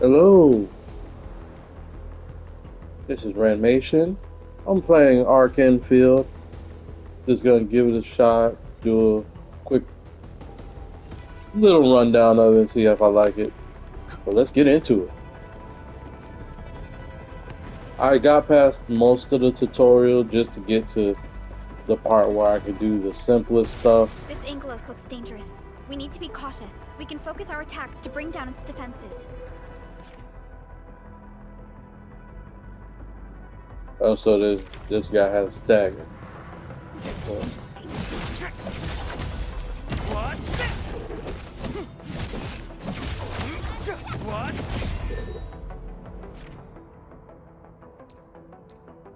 Hello, this is Ranmation. I'm playing Field. Just gonna give it a shot, do a quick little rundown of it and see if I like it. But let's get into it. I got past most of the tutorial just to get to the part where I could do the simplest stuff. This Angelos looks dangerous. We need to be cautious. We can focus our attacks to bring down its defenses. Also, this guy has stagger. So, What's this? What?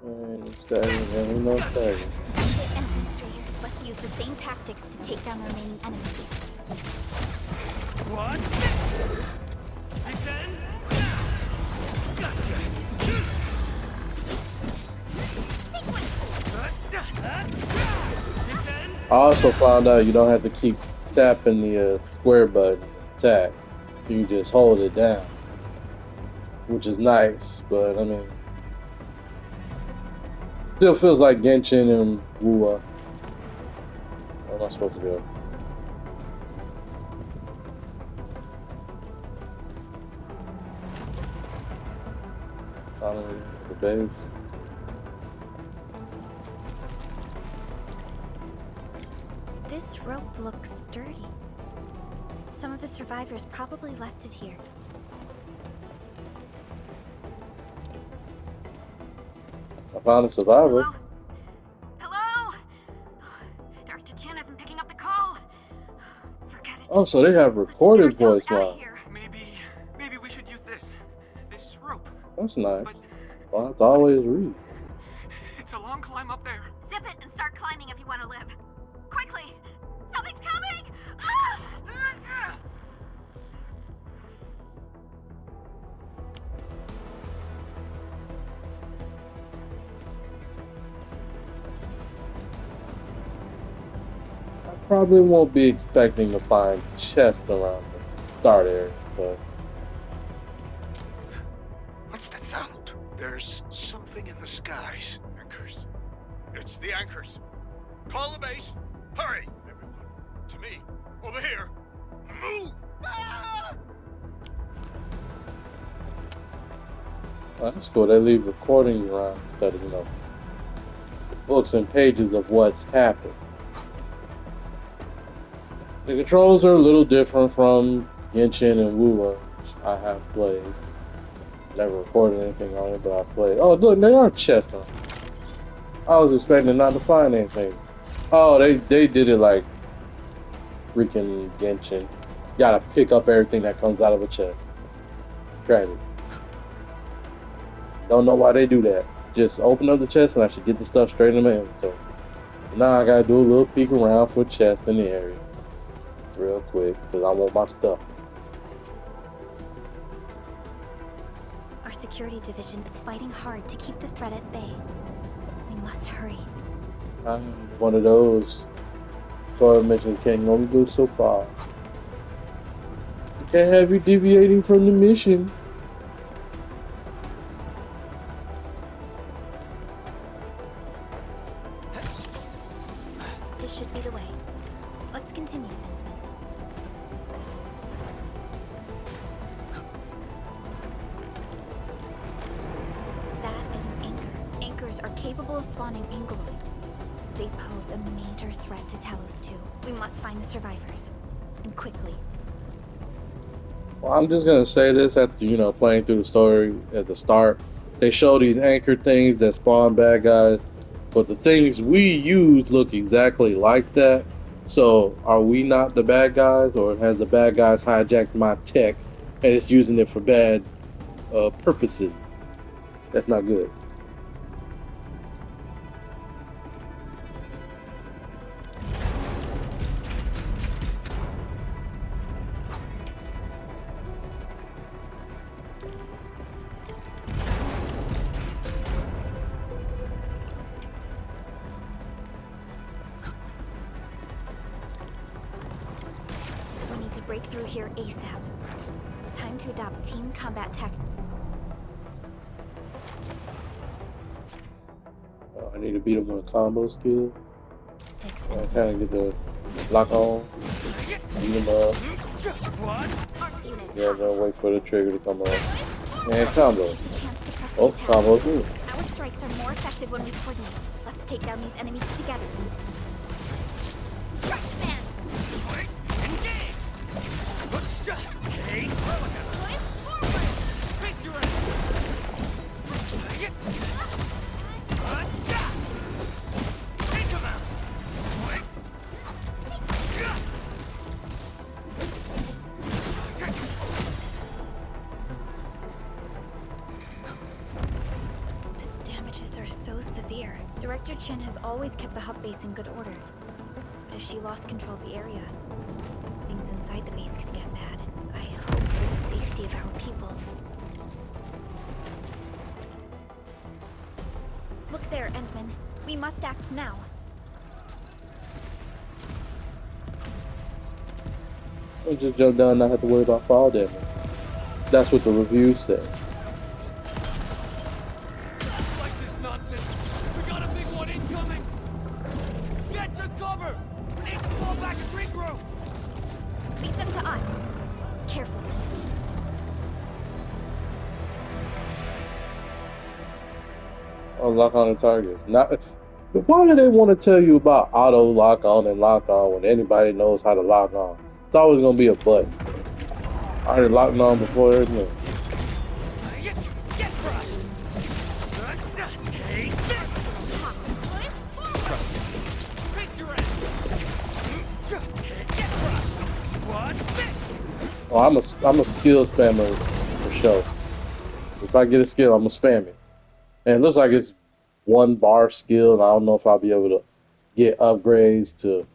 and stagger, and no stagger. Administrator, let's use the same tactics to take down the remaining enemies. What's this? This ends? Gotcha. This ends? I also found out you don't have to keep tapping the square button to attack. You just hold it down, which is nice, but I mean, still feels like Genshin and Wua. Where am I supposed to go? Finally, the base. This rope looks sturdy. Some of the survivors probably left it here. I found a survivor. Hello? Hello? Dr. Chen isn't picking up the call. Forget it. Oh, so they have Let's recorded get ourselves voice out of line. here. Maybe we should use this rope. That's nice. But Well, I have to always read. it's a long climb up there. Zip it and start climbing if you want to live. Quickly! Something's coming! Ah! I probably won't be expecting to find chests around the start area, so What's that sound? There's something in the skies. Anchors. It's the anchors. Call the base. Hurry, everyone. To me. Over here. Move! Ah! that's cool. They leave recordings around instead of, books and pages of what's happened. The controls are a little different from Genshin and Wua, which I have played. Never recorded anything on it, but I played. Oh, look, there are chests on it. I was expecting not to find anything. Oh, they did it like freaking Genshin. Gotta pick up everything that comes out of a chest. Tragic. Don't know why they do that. Just open up the chest and I should get the stuff straight in my inventory. Now I gotta do a little peek around for chests in the area. Real quick, because I want my stuff. Our security division is fighting hard to keep the threat at bay. We must hurry. I'm one of those story missions can't only go so far. We can't have you deviating from the mission. This should be the way. Let's continue, Benjamin. That is an anchor. Anchors are capable of spawning Angeloid. They pose a major threat to Talos too. We must find the survivors. And quickly. Well, I'm just gonna say this after playing through the story at the start. They show these anchor things that spawn bad guys, but the things we use look exactly like that. So are we not the bad guys, or has the bad guys hijacked my tech and it's using it for bad purposes? That's not good. We need to break through here ASAP. Time to adopt team combat tactics. I need to beat him with a combo skill. I And kind of get the lock on, beat him up. Yeah, then wait for the trigger to come on. And combo. chance to press Oh, the attack. combo too. Our strikes are more effective when we coordinate. Let's take down these enemies together. The damages are so severe. Director Chin has always kept the hub base in good order. But if she lost control of the area, things inside the base could get bad. I hope for the safety of our people. Look there, Endman. We must act now. I'll just jump down and not have to worry about fall damage. That's what the reviews say. Like this nonsense. We got a big one incoming. Get to cover. We need to fall back and regroup. Leave them to us. Carefully. Lock on the targets. Not, but why do they want to tell you about auto lock on and lock on when anybody knows how to lock on? It's always gonna be a button. I already locked on before everything. Get crushed. Take this. Break your end. Get crushed. What's this? Oh, I'm a skill spammer for sure. If I get a skill, I'm gonna spam it. And it looks like it's 1 bar skill, and I don't know if I'll be able to get upgrades to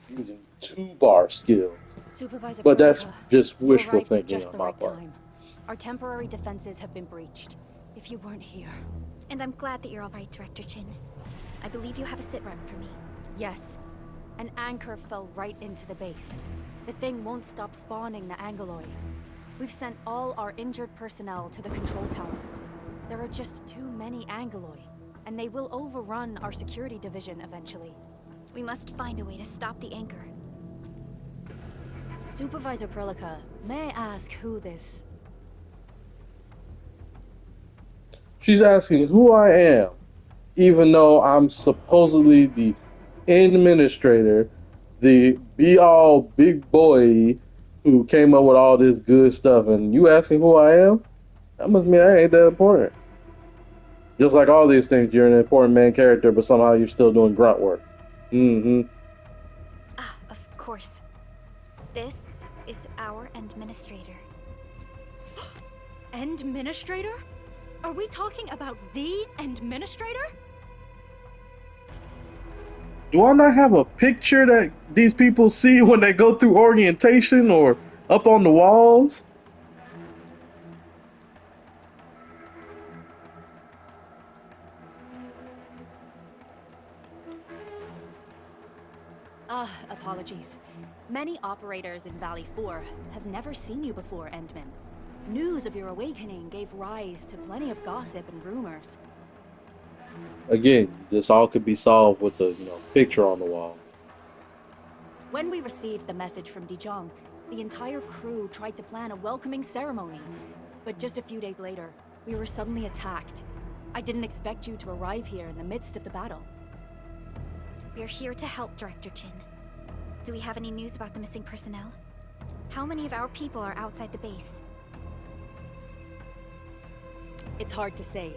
using 2 bar skills. Supervisor But that's Parker, just you wishful arrived at thinking just on the my right part. time. Our temporary defenses have been breached. If you weren't here... And I'm glad that you're all right, Director Chin. I believe you have a sit rep for me. Yes. An anchor fell right into the base. The thing won't stop spawning the Angoloi. We've sent all our injured personnel to the control tower. There are just too many Angoloi, and they will overrun our security division eventually. We must find a way to stop the anchor. Supervisor Perlica, may I ask who this... She's asking who I am, even though I'm supposedly the administrator, the be-all big boy who came up with all this good stuff, and you asking who I am? That must mean I ain't that important. Just like all these things, you're an important main character, but somehow you're still doing grunt work. Ah, of course. This is our administrator. Administrator? Are we talking about the administrator? Do I not have a picture that these people see when they go through orientation or up on the walls? Apologies. Many operators in Valley 4 have never seen you before, Endman. News of your awakening gave rise to plenty of gossip and rumors. Again, this all could be solved with a picture on the wall. When we received the message from Dijon, the entire crew tried to plan a welcoming ceremony. But just a few days later, we were suddenly attacked. I didn't expect you to arrive here in the midst of the battle. We're here to help, Director Chin. Do we have any news about the missing personnel? How many of our people are outside the base? It's hard to say.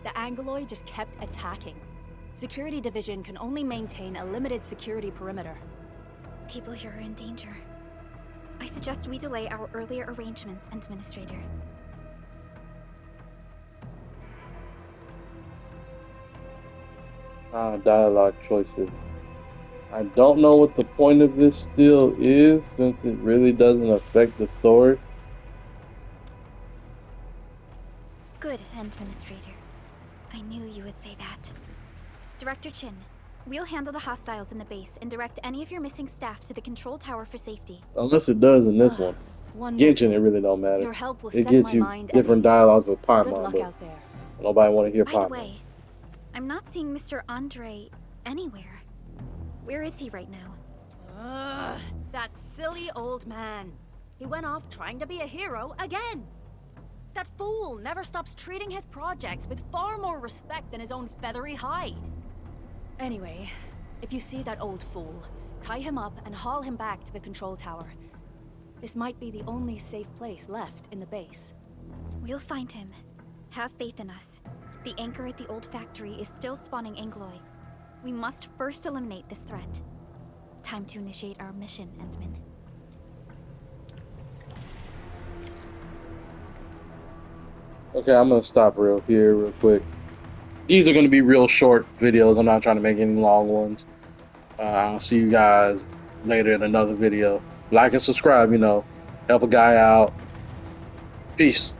The Angoloi just kept attacking. Security Division can only maintain a limited security perimeter. People here are in danger. I suggest we delay our earlier arrangements, Administrator. Dialogue choices. I don't know what the point of this still is, since it really doesn't affect the story. Good, Administrator. I knew you would say that. Director Chin, we'll handle the hostiles in the base and direct any of your missing staff to the control tower for safety. Unless it does in this one. Genshin, Wonderful. it really don't matter. Your help will It set gives my you mind at different ease. dialogues with Good Paimon, luck but out there. nobody want to hear By the Paimon. way, I'm not seeing Mr. Andre anywhere. Where is he right now? Ugh, that silly old man. He went off trying to be a hero again. That fool never stops treating his projects with far more respect than his own feathery hide. Anyway, if you see that old fool, tie him up and haul him back to the control tower. This might be the only safe place left in the base. We'll find him. Have faith in us. The anchor at the old factory is still spawning Angloy. We must first eliminate this threat. Time to initiate our mission, Endman. Okay, I'm gonna stop real quick. These are gonna be real short videos. I'm not trying to make any long ones. I'll see you guys later in another video. Like and subscribe, help a guy out. Peace.